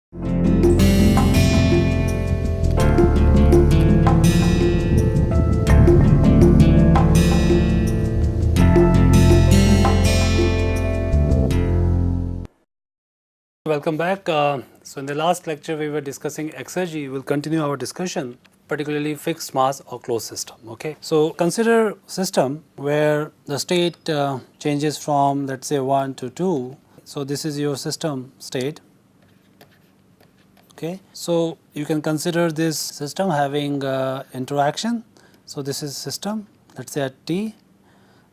Welcome back. So in the last lecture we were discussing exergy. We will continue our discussion, particularly fixed mass or closed system. Okay. So consider system where the state changes from, let's say, 1 to 2. So this is your system state. Okay. So you can consider this system having interaction. So this is system, let's say at T,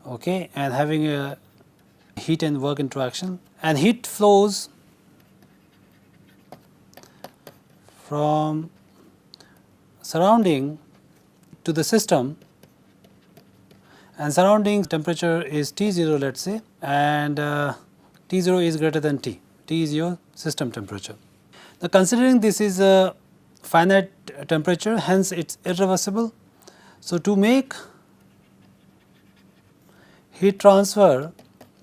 okay, and having a heat and work interaction, and heat flows from surrounding to the system, and surrounding temperature is T0, let's say, and T0 is greater than T. T is your system temperature. Now considering this is a finite temperature, hence it is irreversible. So to make heat transfer,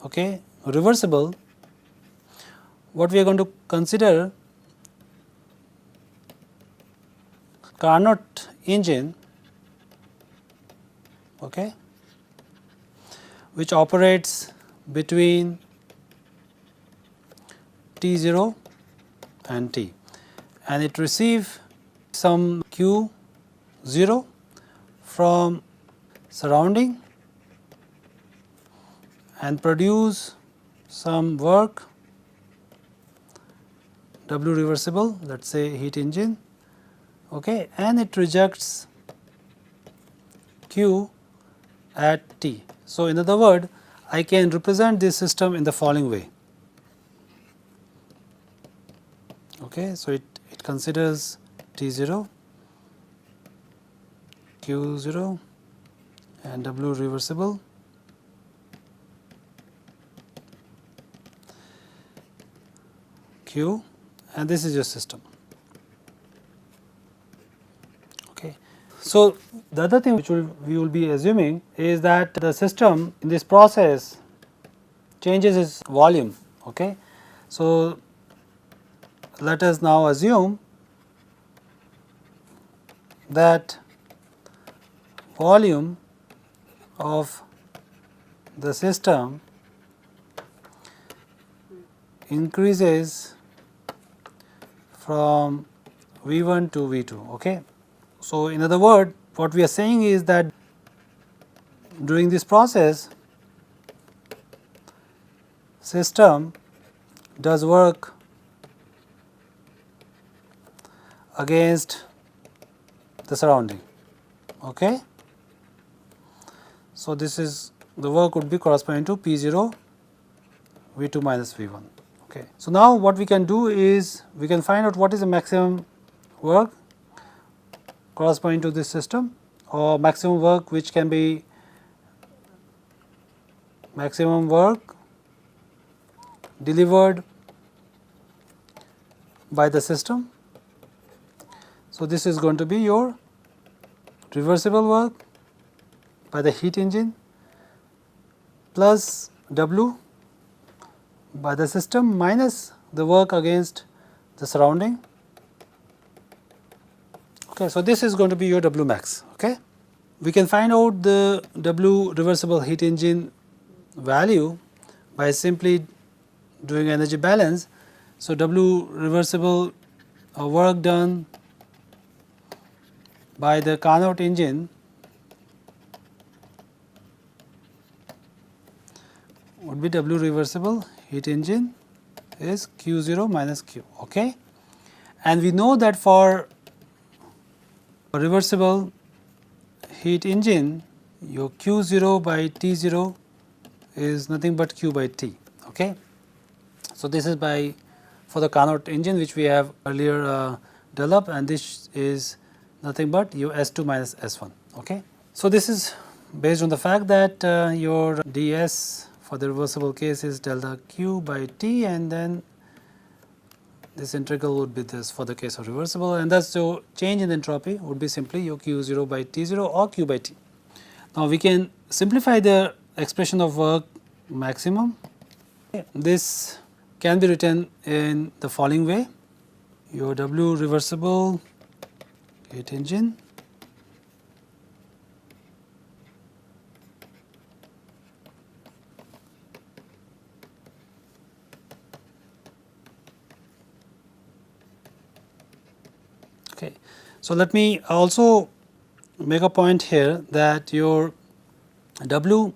okay, reversible, what we are going to consider Carnot engine, okay, which operates between T0 and T, and it receives some Q0 from surrounding and produce some work W reversible, let's say heat engine, okay, and it rejects Q at T. So in other words, I can represent this system in the following way. Okay, so it considers T0, Q0 and W reversible, Q, and this is your system. Okay. So the other thing which we will be assuming is that the system in this process changes its volume. Okay. So let us now assume that volume of the system increases from V1 to V2. Okay. So in other words, what we are saying is that during this process, system does work against the surrounding. Okay. So this is the work would be corresponding to P0 V2 minus V1. Okay. So now what we can do is we can find out what is the maximum work corresponding to this system, or maximum work which can be maximum work delivered by the system. So this is going to be your reversible work by the heat engine plus W by the system minus the work against the surrounding. Okay, so this is going to be your W max. Okay, we can find out the W reversible heat engine value by simply doing energy balance. So W reversible work done by the Carnot engine would be W reversible heat engine is Q0 minus Q. Okay, and we know that for a reversible heat engine, your Q0 by T0 is nothing but Q by T. Okay, so this is by for the Carnot engine which we have earlier developed, and this is nothing but your S2 minus S1. Okay, so this is based on the fact that your ds for the reversible case is delta Q by T, and then this integral would be this for the case of reversible, and thus your change in entropy would be simply your Q0 by T0 or Q by T. Now we can simplify the expression of work maximum. This can be written in the following way. your W reversible heat engine okay. So, let me also make a point here that your W,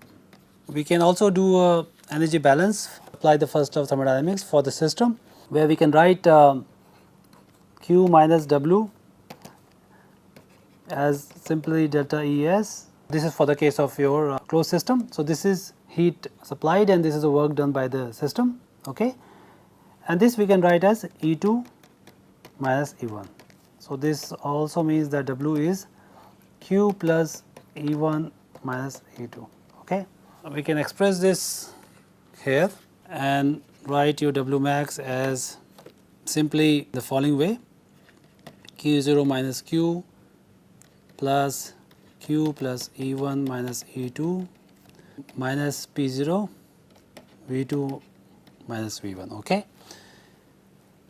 we can also do a energy balance, apply the first law of thermodynamics for the system, where we can write Q minus W as simply delta ES. This is for the case of your closed system. So, this is heat supplied and this is the work done by the system, okay. And this we can write as E2 minus E1. So, this also means that W is Q plus E1 minus E2, okay. We can express this here and write your W max as simply the following way: Q0 minus Q plus Q plus E1 minus E2 minus P0 V2 minus V1, okay.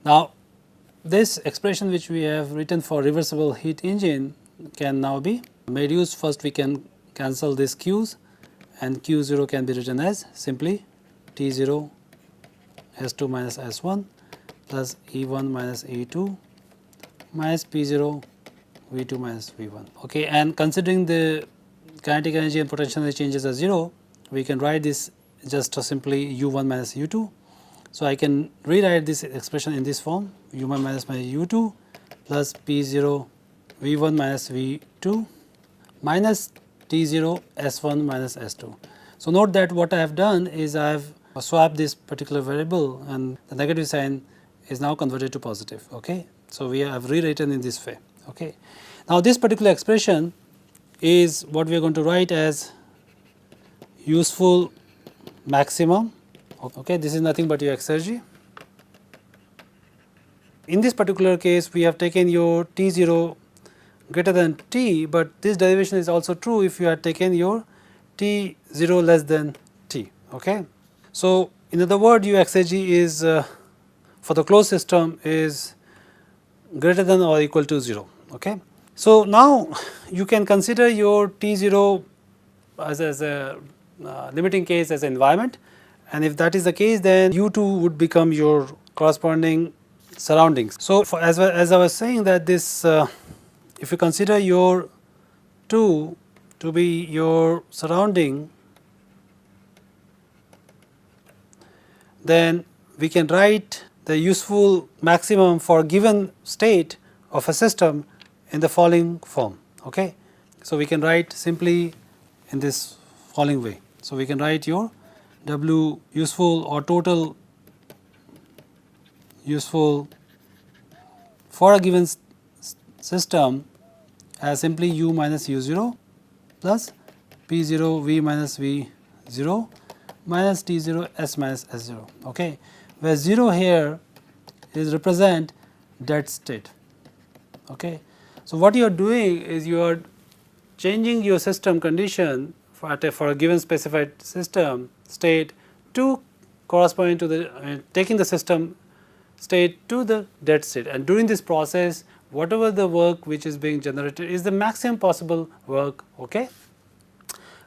Now, this expression which we have written for reversible heat engine can now be made use. First, we can cancel these Q's and Q0 can be written as simply T0 S2 minus S1 plus E1 minus E2 minus P0 V2 minus V1, okay. And considering the kinetic energy and potential energy changes as 0, we can write this just simply U1 minus U2. So, I can rewrite this expression in this form: U1 minus my U2 plus P0 V1 minus V2 minus T0 S1 minus S2. So, note that what I have done is I have swapped this particular variable and the negative sign is now converted to positive, okay. So, we have rewritten in this way, okay. Now, this particular expression is what we are going to write as useful maximum, okay. This is nothing but your Exergy. In this particular case, we have taken your T0 greater than T, but this derivation is also true if you had taken your T0 less than T, okay. So, in other words, your Exergy is for the closed system is greater than or equal to 0, okay. So, now you can consider your T0 as a limiting case as an environment, and if that is the case, then U2 would become your corresponding surroundings. So, as I was saying that this if you consider your 2 to be your surrounding, then we can write the useful maximum for given state of a system in the following form, okay. So, we can write simply in this following way. So, we can write your W useful or total useful for a given system as simply U minus U0 plus P0 V minus V0 minus T0 S minus S0, okay, where 0 here is represent dead state, okay. So, what you are doing is you are changing your system condition for a given specified system state to corresponding to the taking the system state to the dead state, and during this process whatever the work which is being generated is the maximum possible work, okay,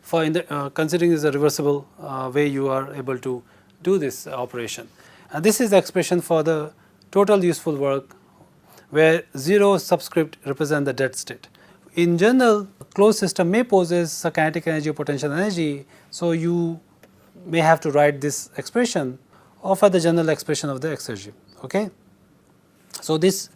for in the considering this a reversible way you are able to do this operation. And this is the expression for the total useful work, where 0 subscript represent the dead state. In general, closed system may possess a kinetic energy or potential energy. So, you may have to write this expression or for the general expression of the Exergy, okay. So, this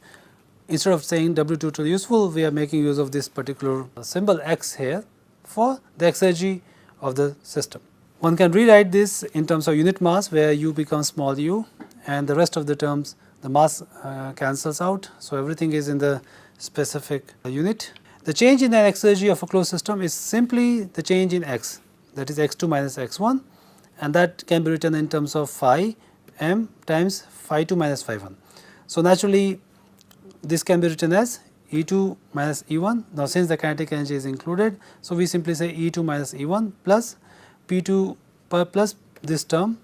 instead of saying W total useful, we are making use of this particular symbol X here for the Exergy of the system. One can rewrite this in terms of unit mass, where U becomes small u and the rest of the terms the mass cancels out. So, everything is in the specific unit. The change in an Exergy of a closed system is simply the change in x, that is x2 minus x1, and that can be written in terms of phi m times phi 2 minus phi 1. So, naturally this can be written as E2 minus E1. Now, since the kinetic energy is included, so we simply say E2 minus E1 plus P2 plus this term,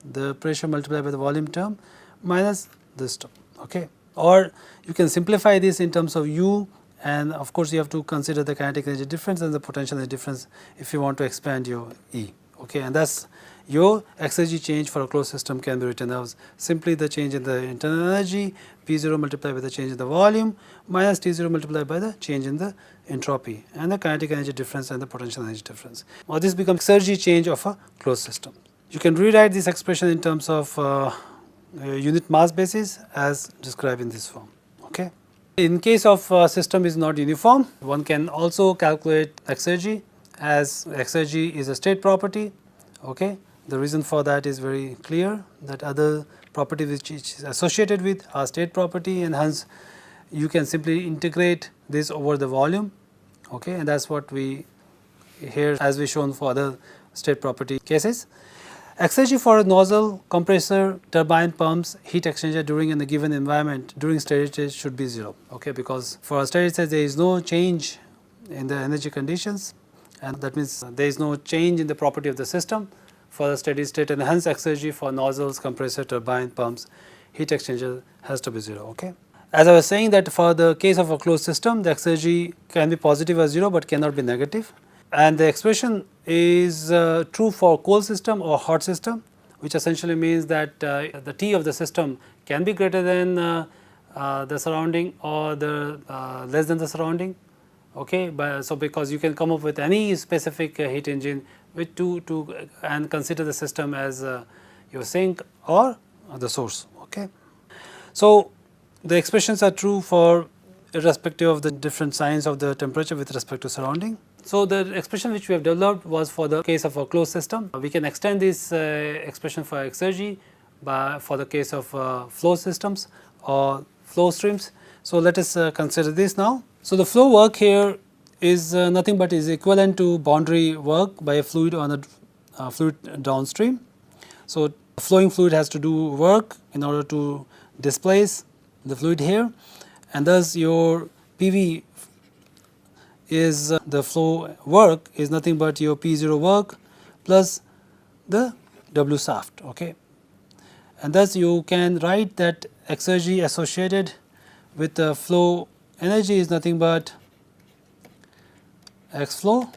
the pressure multiplied by the volume term minus this term, okay, Or you can simplify this in terms of U, and of course you have to consider the kinetic energy difference and the potential energy difference if you want to expand your E. Okay, and thus your Exergy change for a closed system can be written as simply the change in the internal energy, P0 multiplied by the change in the volume, minus T0 multiplied by the change in the entropy, and the kinetic energy difference and the potential energy difference. Now this becomes Exergy change of a closed system. You can rewrite this expression in terms of unit mass basis as described in this form. Okay. In case of system is not uniform, one can also calculate Exergy, as Exergy is a state property. Okay. The reason for that is very clear, that other property which is associated with are state property, and hence you can simply integrate this over the volume. Okay. And that is what we here as we shown for other state property cases. Exergy for a nozzle, compressor, turbine, pumps, heat exchanger during in a given environment during steady state should be 0. Okay, because for a steady state there is no change in the energy conditions, and that means there is no change in the property of the system for the steady state, and hence Exergy for nozzles, compressor, turbine, pumps, heat exchanger has to be 0. Okay. As I was saying, that for the case of a closed system, the Exergy can be positive or 0 but cannot be negative. And the expression is true for cold system or hot system, which essentially means that the T of the system can be greater than the surrounding or the less than the surrounding. Okay, so because you can come up with any specific heat engine with and consider the system as your sink or the source. Okay, so the expressions are true for irrespective of the different signs of the temperature with respect to surrounding. So the expression which we have developed was for the case of a closed system. We can extend this expression for Exergy for the case of flow systems or flow streams. So let us consider this now. So the flow work here is nothing but is equivalent to boundary work by a fluid on a fluid downstream. So flowing fluid has to do work in order to displace the fluid here, and thus your PV is the flow work is nothing but your P0 work plus the W shaft. Okay, and thus you can write that Exergy associated with the flow energy is nothing but X flow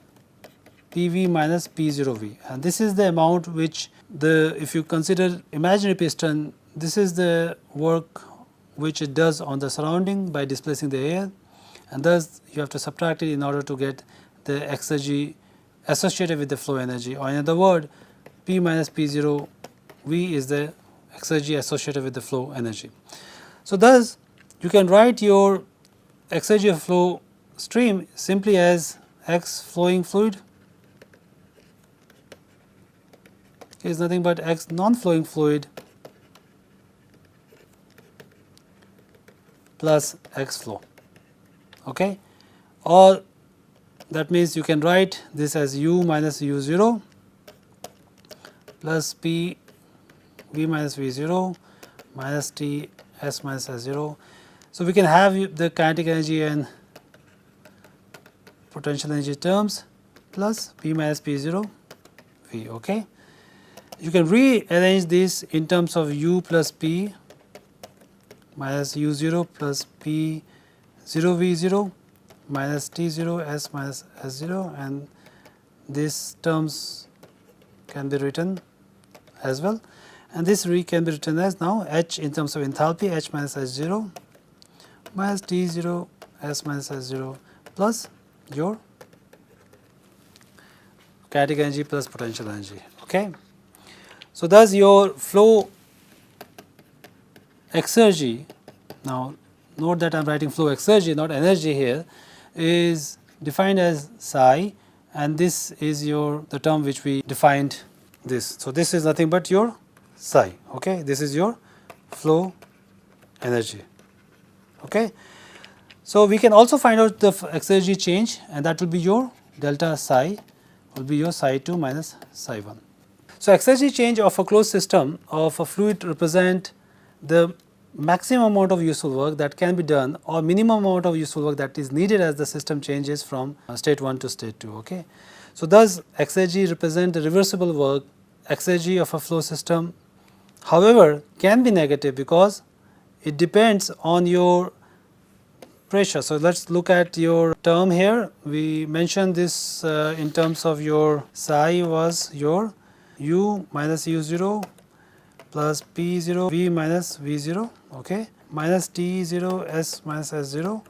PV minus P0V, and this is the amount which if you consider imaginary piston, this is the work which it does on the surrounding by displacing the air, and thus you have to subtract it in order to get the Exergy associated with the flow energy, or in other words, P minus P0 V is the Exergy associated with the flow energy. So thus you can write your Exergy of flow stream simply as X flowing fluid is nothing but X non-flowing fluid plus X flow. Okay, or that means you can write this as U minus U0 plus P V minus V0 minus T S minus S0. So we can have the kinetic energy and potential energy terms plus P minus P0 V. Okay, you can rearrange this in terms of U plus P minus U0 plus P 0 V0 minus T0 S minus S0, and these terms can be written as well, and this can be written as now H in terms of enthalpy H minus S0 minus T0 S minus S0 plus your kinetic energy plus potential energy. Okay, so thus your flow Exergy, now note that I am writing flow Exergy, not energy here, is defined as psi, and this is the term which we defined this. So this is nothing but your psi. Okay, this is your flow energy. Okay, so we can also find out the Exergy change, and that will be your delta psi, will be your psi 2 minus psi 1. So Exergy change of a closed system of a fluid represent the maximum amount of useful work that can be done, or minimum amount of useful work that is needed as the system changes from state 1 to state 2. Okay, so thus Exergy represent the reversible work. Exergy of a flow system, however, can be negative because it depends on your pressure. So, let us look at your term here. We mentioned this in terms of your psi was your u minus u0 plus p0 v minus v0, okay, minus t0 s minus s0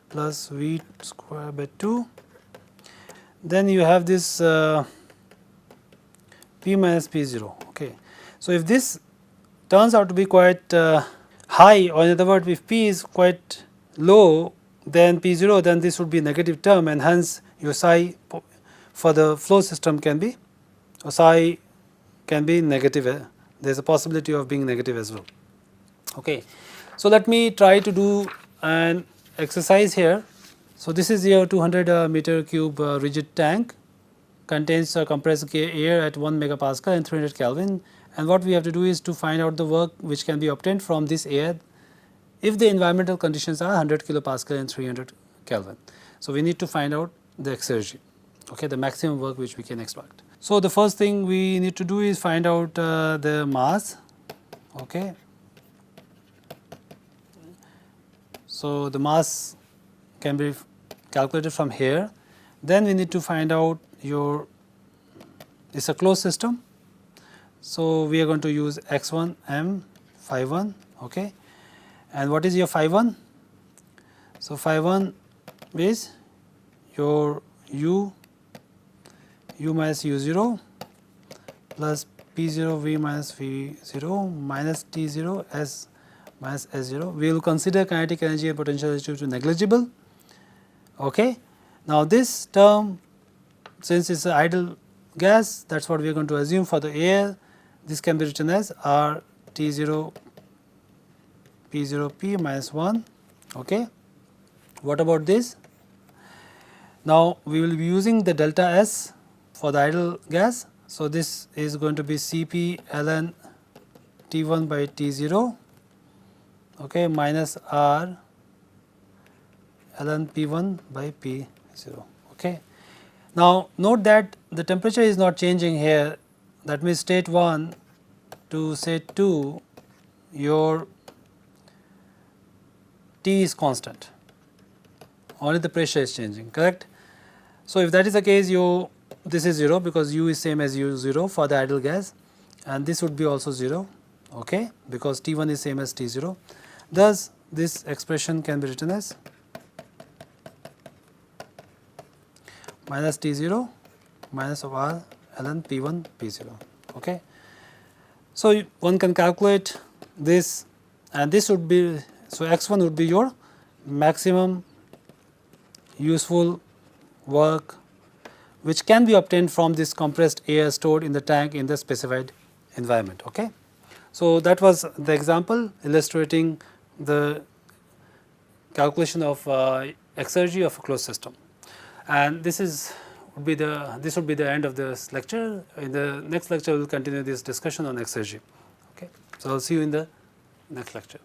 plus v square by 2. Then you have this p minus p0, okay. So, if this turns out to be quite high, or in other words, if p is quite low than p0, then this would be negative term, and hence your psi for the flow system can be, or psi can be negative. There is a possibility of being negative as well. Okay. So, let me try to do an exercise here. So, this is your 200 meter cube rigid tank, contains compressed air at 1 megapascal and 300 Kelvin, and what we have to do is to find out the work which can be obtained from this air if the environmental conditions are 100 kilopascal and 300 Kelvin. So, we need to find out the exergy, okay, the maximum work which we can expect. So, the first thing we need to do is find out the mass, okay. So, the mass can be calculated from here. Then we need to find out your, it is a closed system. So, we are going to use x1 m phi 1, okay. And what is your phi 1? So, phi 1 is your u minus u0 plus p0 v minus v0 minus t0 s minus s0. We will consider kinetic energy and potential energy to negligible, okay. Now, this term, since it is an idle gas, that is what we are going to assume for the air. This can be written as R T0 P0 P minus 1, okay. What about this? Now, we will be using the delta S for the idle gas. So, this is going to be Cp ln T1 by T0, okay, minus R ln P1 by P0, okay. Now, note that the temperature is not changing here, that means state 1 to state 2, your T is constant, only the pressure is changing, correct. So, if that is the case, this is 0 because u is same as u0 for the ideal gas, and this would be also 0, okay, because T1 is same as T0. Thus, this expression can be written as minus T0 minus of R ln P1 P0, okay. So, one can calculate this, and this would be, so x1 would be your maximum useful work which can be obtained from this compressed air stored in the tank in the specified environment, okay. So, that was the example illustrating the calculation of exergy of a closed system, and this would be the end of this lecture. In the next lecture, we will continue this discussion on exergy, okay. So, I will see you in the next lecture.